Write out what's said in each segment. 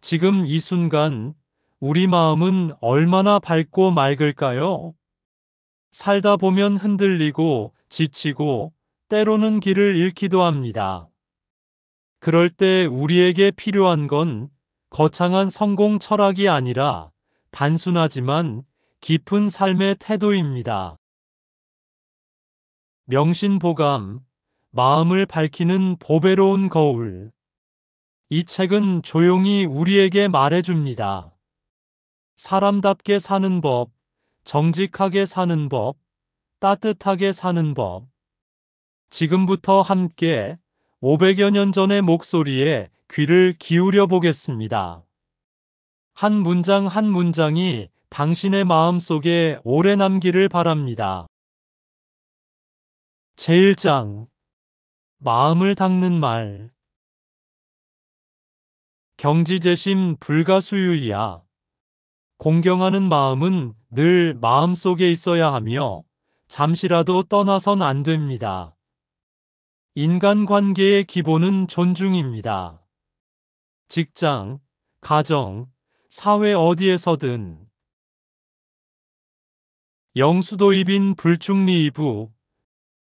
지금 이 순간 우리 마음은 얼마나 밝고 맑을까요? 살다 보면 흔들리고 지치고 때로는 길을 잃기도 합니다. 그럴 때 우리에게 필요한 건 거창한 성공 철학이 아니라 단순하지만 깊은 삶의 태도입니다. 명심보감, 마음을 밝히는 보배로운 거울. 이 책은 조용히 우리에게 말해줍니다. 사람답게 사는 법, 정직하게 사는 법, 따뜻하게 사는 법. 지금부터 함께 500여 년 전의 목소리에 귀를 기울여 보겠습니다. 한 문장 한 문장이 당신의 마음 속에 오래 남기를 바랍니다. 제1장 마음을 닦는 말. 경지재심 불가수유이야. 공경하는 마음은 늘 마음속에 있어야 하며 잠시라도 떠나선 안 됩니다. 인간관계의 기본은 존중입니다. 직장, 가정, 사회 어디에서든. 영수도입인 불충리이부.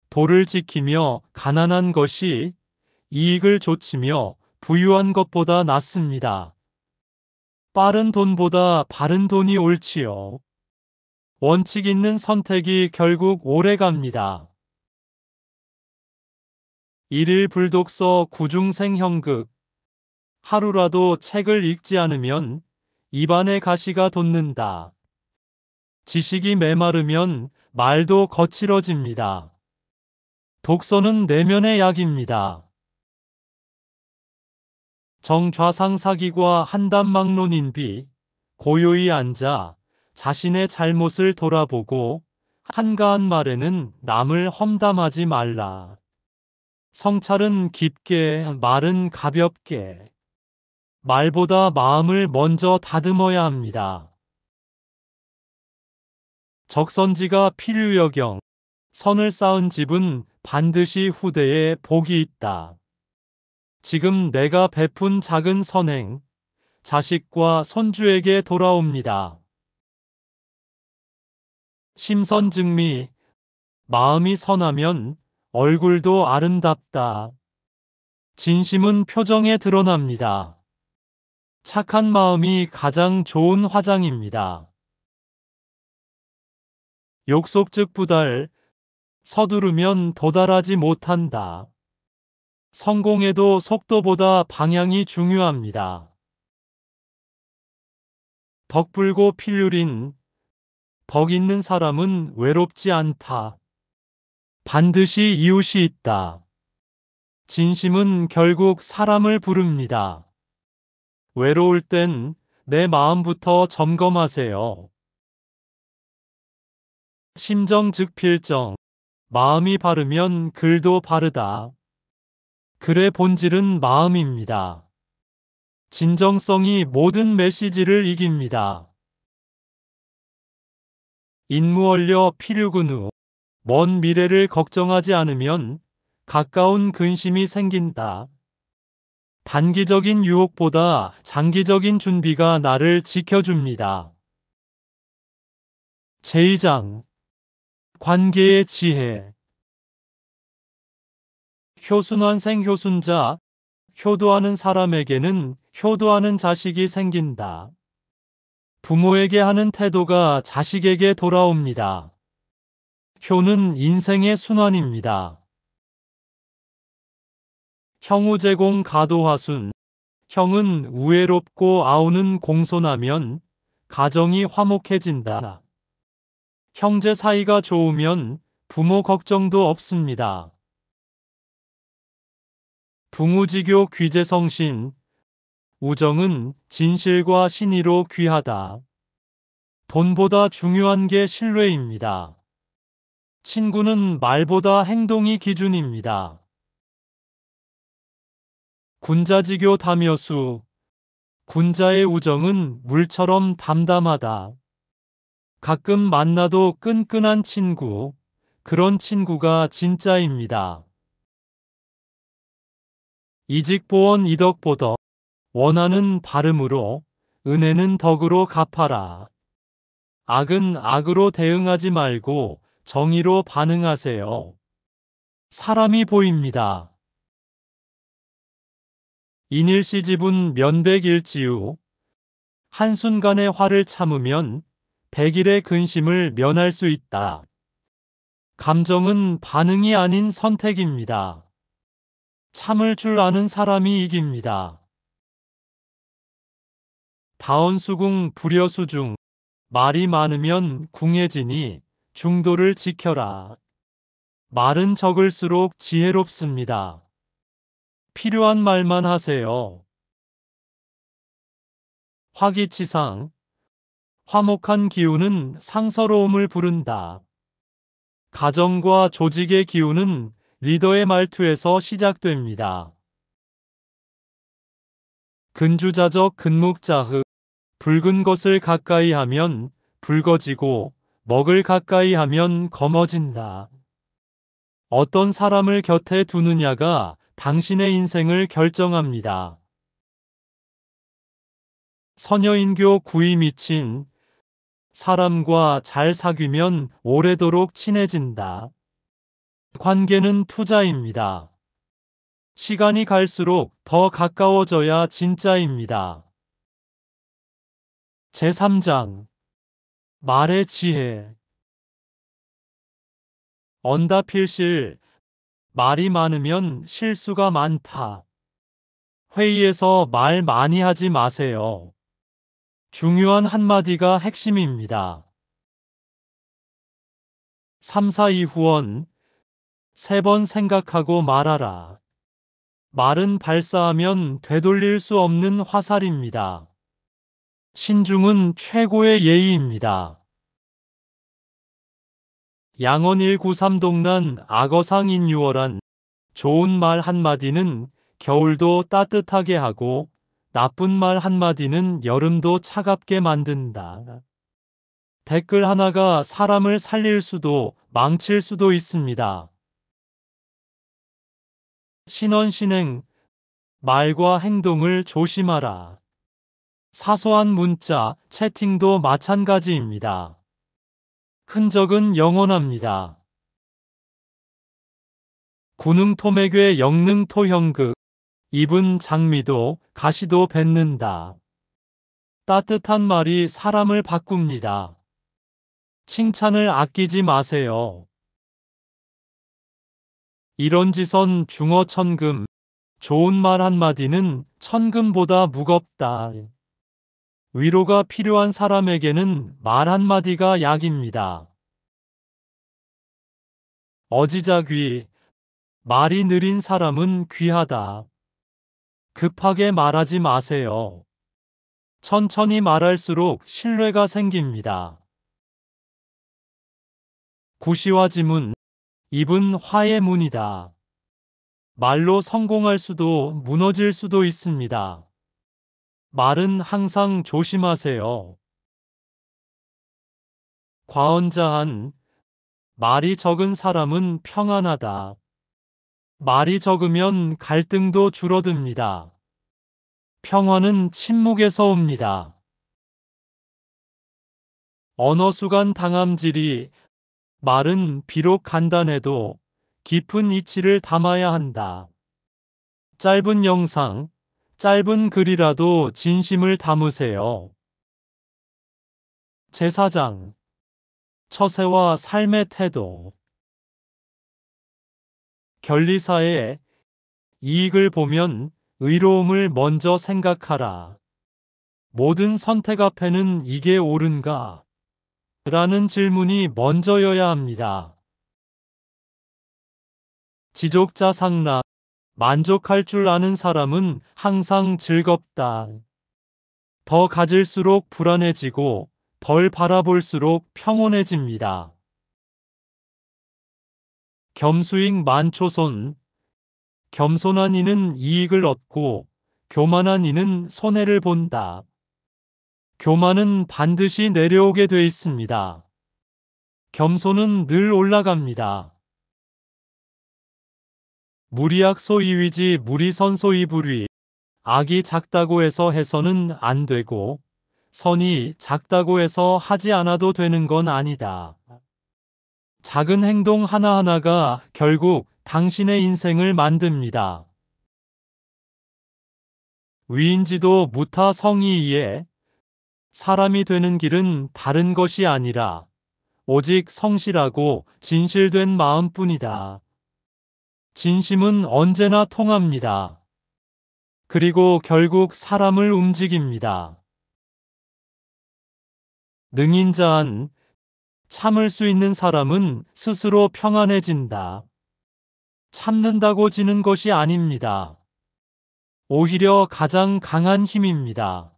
도를 지키며 가난한 것이 이익을 좇으며 부유한 것보다 낫습니다. 빠른 돈보다 바른 돈이 옳지요. 원칙 있는 선택이 결국 오래 갑니다. 일일 불독서 구중생형극. 하루라도 책을 읽지 않으면 입안에 가시가 돋는다. 지식이 메마르면 말도 거칠어집니다. 독서는 내면의 약입니다. 정좌상사기과 한담막론인비. 고요히 앉아 자신의 잘못을 돌아보고 한가한 말에는 남을 험담하지 말라. 성찰은 깊게, 말은 가볍게. 말보다 마음을 먼저 다듬어야 합니다. 적선지가 필유여경. 선을 쌓은 집은 반드시 후대에 복이 있다. 지금 내가 베푼 작은 선행, 자식과 손주에게 돌아옵니다. 심선증미. 마음이 선하면 얼굴도 아름답다. 진심은 표정에 드러납니다. 착한 마음이 가장 좋은 화장입니다. 욕속즉부달. 서두르면 도달하지 못한다. 성공에도 속도보다 방향이 중요합니다. 덕불고 필유린. 덕 있는 사람은 외롭지 않다. 반드시 이웃이 있다. 진심은 결국 사람을 부릅니다. 외로울 땐 내 마음부터 점검하세요. 심정 즉 필정. 마음이 바르면 글도 바르다. 글의 본질은 마음입니다. 진정성이 모든 메시지를 이깁니다. 인무얼려 필유근우. 먼 미래를 걱정하지 않으면 가까운 근심이 생긴다. 단기적인 유혹보다 장기적인 준비가 나를 지켜줍니다. 제2장 관계의 지혜. 효순환생 효순자. 효도하는 사람에게는 효도하는 자식이 생긴다. 부모에게 하는 태도가 자식에게 돌아옵니다. 효는 인생의 순환입니다. 형우제공 가도화순. 형은 우애롭고 아우는 공손하면 가정이 화목해진다. 형제 사이가 좋으면 부모 걱정도 없습니다. 부무지교 귀제성신. 우정은 진실과 신의로 귀하다. 돈보다 중요한 게 신뢰입니다. 친구는 말보다 행동이 기준입니다. 군자지교 다묘수. 군자의 우정은 물처럼 담담하다. 가끔 만나도 끈끈한 친구, 그런 친구가 진짜입니다. 이직보원 이덕보덕. 원하는 발음으로, 은혜는 덕으로 갚아라. 악은 악으로 대응하지 말고 정의로 반응하세요. 사람이 보입니다. 인일시집은 면백일지우. 한순간의 화를 참으면 100일의 근심을 면할 수 있다. 감정은 반응이 아닌 선택입니다. 참을 줄 아는 사람이 이깁니다. 다원수궁 불여수중. 말이 많으면 궁해지니 중도를 지켜라. 말은 적을수록 지혜롭습니다. 필요한 말만 하세요. 화기치상. 화목한 기운은 상서로움을 부른다. 가정과 조직의 기운은 리더의 말투에서 시작됩니다. 근주자적 근묵자흑. 붉은 것을 가까이 하면 붉어지고 먹을 가까이 하면 검어진다. 어떤 사람을 곁에 두느냐가 당신의 인생을 결정합니다. 선여인교 구이 미친. 사람과 잘 사귀면 오래도록 친해진다. 관계는 투자입니다. 시간이 갈수록 더 가까워져야 진짜입니다. 제3장. 말의 지혜. 언다필실. 말이 많으면 실수가 많다. 회의에서 말 많이 하지 마세요. 중요한 한마디가 핵심입니다. 342 후원. 3번 생각하고 말하라. 말은 발사하면 되돌릴 수 없는 화살입니다. 신중은 최고의 예의입니다. 양원 193 동란 악어상 인유어란. 좋은 말 한마디는 겨울도 따뜻하게 하고 나쁜 말 한마디는 여름도 차갑게 만든다. 댓글 하나가 사람을 살릴 수도 망칠 수도 있습니다. 신원신행. 말과 행동을 조심하라. 사소한 문자, 채팅도 마찬가지입니다. 흔적은 영원합니다. 군응토매괴 영능토형극. 입은 장미도 가시도 뱉는다. 따뜻한 말이 사람을 바꿉니다. 칭찬을 아끼지 마세요. 일원지선 중어천금. 좋은 말 한마디는 천금보다 무겁다. 위로가 필요한 사람에게는 말 한마디가 약입니다. 어지자귀. 말이 느린 사람은 귀하다. 급하게 말하지 마세요. 천천히 말할수록 신뢰가 생깁니다. 구시화지문. 입은 화의 문이다. 말로 성공할 수도 무너질 수도 있습니다. 말은 항상 조심하세요. 과언자한. 말이 적은 사람은 평안하다. 말이 적으면 갈등도 줄어듭니다. 평화는 침묵에서 옵니다. 언어수간 당함질이. 말은 비록 간단해도 깊은 이치를 담아야 한다. 짧은 영상, 짧은 글이라도 진심을 담으세요. 제4장. 처세와 삶의 태도. 견리사의 이익을 보면 의로움을 먼저 생각하라. 모든 선택 앞에는 이게 옳은가? 라는 질문이 먼저여야 합니다. 지족자상락. 만족할 줄 아는 사람은 항상 즐겁다. 더 가질수록 불안해지고 덜 바라볼수록 평온해집니다. 겸수익 만초손. 겸손한 이는 이익을 얻고 교만한 이는 손해를 본다. 교만은 반드시 내려오게 돼 있습니다. 겸손은 늘 올라갑니다. 무리악소이위지 무리선소이불위. 악이 작다고 해서 해서는 안 되고, 선이 작다고 해서 하지 않아도 되는 건 아니다. 작은 행동 하나하나가 결국 당신의 인생을 만듭니다. 위인지도 무타 성이이에 사람이 되는 길은 다른 것이 아니라 오직 성실하고 진실된 마음뿐이다. 진심은 언제나 통합니다. 그리고 결국 사람을 움직입니다. 능인자한 참을 수 있는 사람은 스스로 평안해진다. 참는다고 지는 것이 아닙니다. 오히려 가장 강한 힘입니다.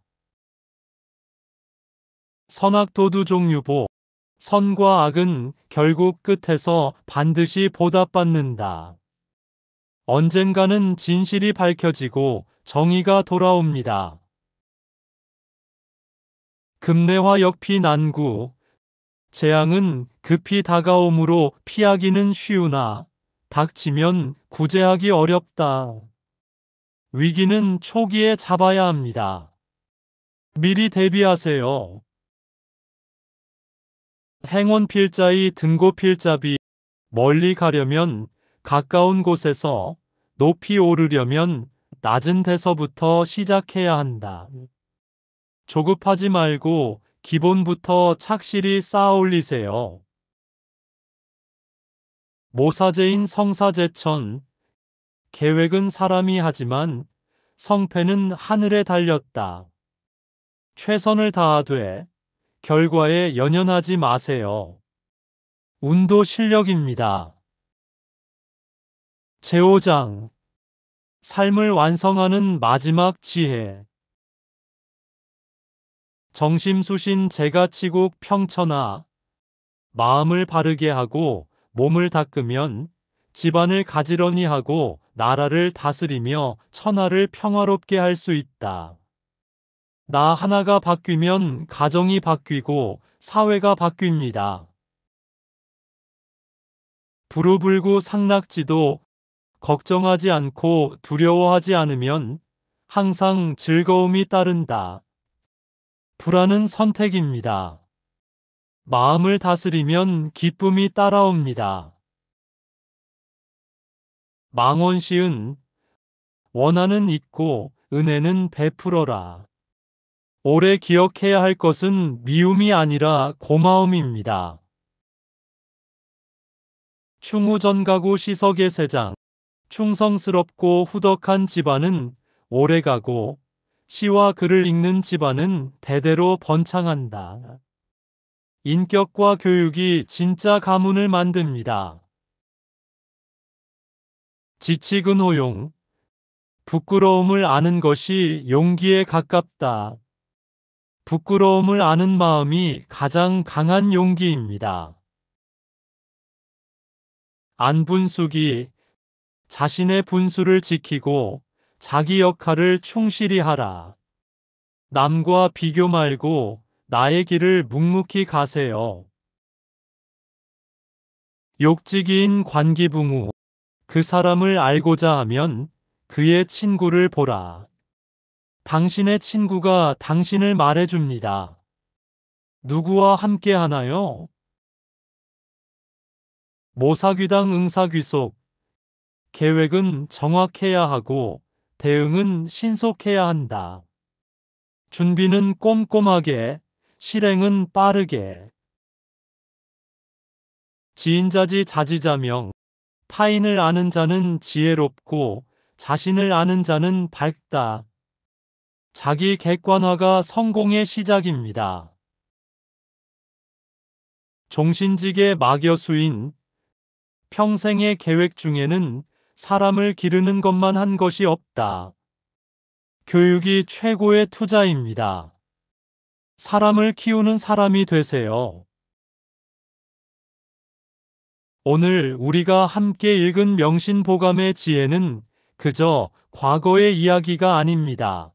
선악도두 종류보. 선과 악은 결국 끝에서 반드시 보답받는다. 언젠가는 진실이 밝혀지고 정의가 돌아옵니다. 금내화 역피 난구. 재앙은 급히 다가오므로 피하기는 쉬우나 닥치면 구제하기 어렵다. 위기는 초기에 잡아야 합니다. 미리 대비하세요. 행원필자의 등고필자비. 멀리 가려면 가까운 곳에서, 높이 오르려면 낮은 데서부터 시작해야 한다. 조급하지 말고 기본부터 착실히 쌓아 올리세요. 모사제인 성사제천. 계획은 사람이 하지만 성패는 하늘에 달렸다. 최선을 다하되 결과에 연연하지 마세요. 운도 실력입니다. 제5장. 삶을 완성하는 마지막 지혜. 정심수신 제가치국 평천하. 마음을 바르게 하고 몸을 닦으면 집안을 가지런히 하고 나라를 다스리며 천하를 평화롭게 할 수 있다. 나 하나가 바뀌면 가정이 바뀌고 사회가 바뀝니다. 부르불구 상락지도. 걱정하지 않고 두려워하지 않으면 항상 즐거움이 따른다. 불안은 선택입니다. 마음을 다스리면 기쁨이 따라옵니다. 망원시은. 원한은 있고 은혜는 베풀어라. 오래 기억해야 할 것은 미움이 아니라 고마움입니다. 충우전가구 시석의 세장. 충성스럽고 후덕한 집안은 오래가고 시와 글을 읽는 집안은 대대로 번창한다. 인격과 교육이 진짜 가문을 만듭니다. 지치근호용. 부끄러움을 아는 것이 용기에 가깝다. 부끄러움을 아는 마음이 가장 강한 용기입니다. 안분수기. 자신의 분수를 지키고 자기 역할을 충실히 하라. 남과 비교 말고 나의 길을 묵묵히 가세요. 욕지기인 관기붕우. 그 사람을 알고자 하면 그의 친구를 보라. 당신의 친구가 당신을 말해줍니다. 누구와 함께 하나요? 모사귀당 응사귀속. 계획은 정확해야 하고 대응은 신속해야 한다. 준비는 꼼꼼하게, 실행은 빠르게. 지인자지 자지자명. 타인을 아는 자는 지혜롭고 자신을 아는 자는 밝다. 자기 객관화가 성공의 시작입니다. 종신직의 막여수인. 평생의 계획 중에는 사람을 기르는 것만 한 것이 없다. 교육이 최고의 투자입니다. 사람을 키우는 사람이 되세요. 오늘 우리가 함께 읽은 명신보감의 지혜는 그저 과거의 이야기가 아닙니다.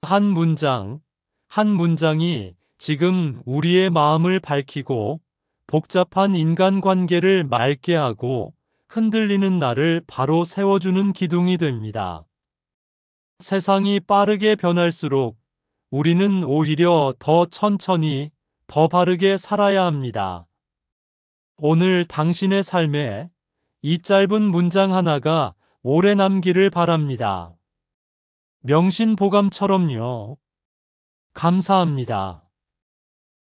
한 문장, 한 문장이 지금 우리의 마음을 밝히고 복잡한 인간관계를 맑게 하고 흔들리는 나를 바로 세워주는 기둥이 됩니다. 세상이 빠르게 변할수록 우리는 오히려 더 천천히, 더 바르게 살아야 합니다. 오늘 당신의 삶에 이 짧은 문장 하나가 오래 남기를 바랍니다. 명심보감처럼요. 감사합니다.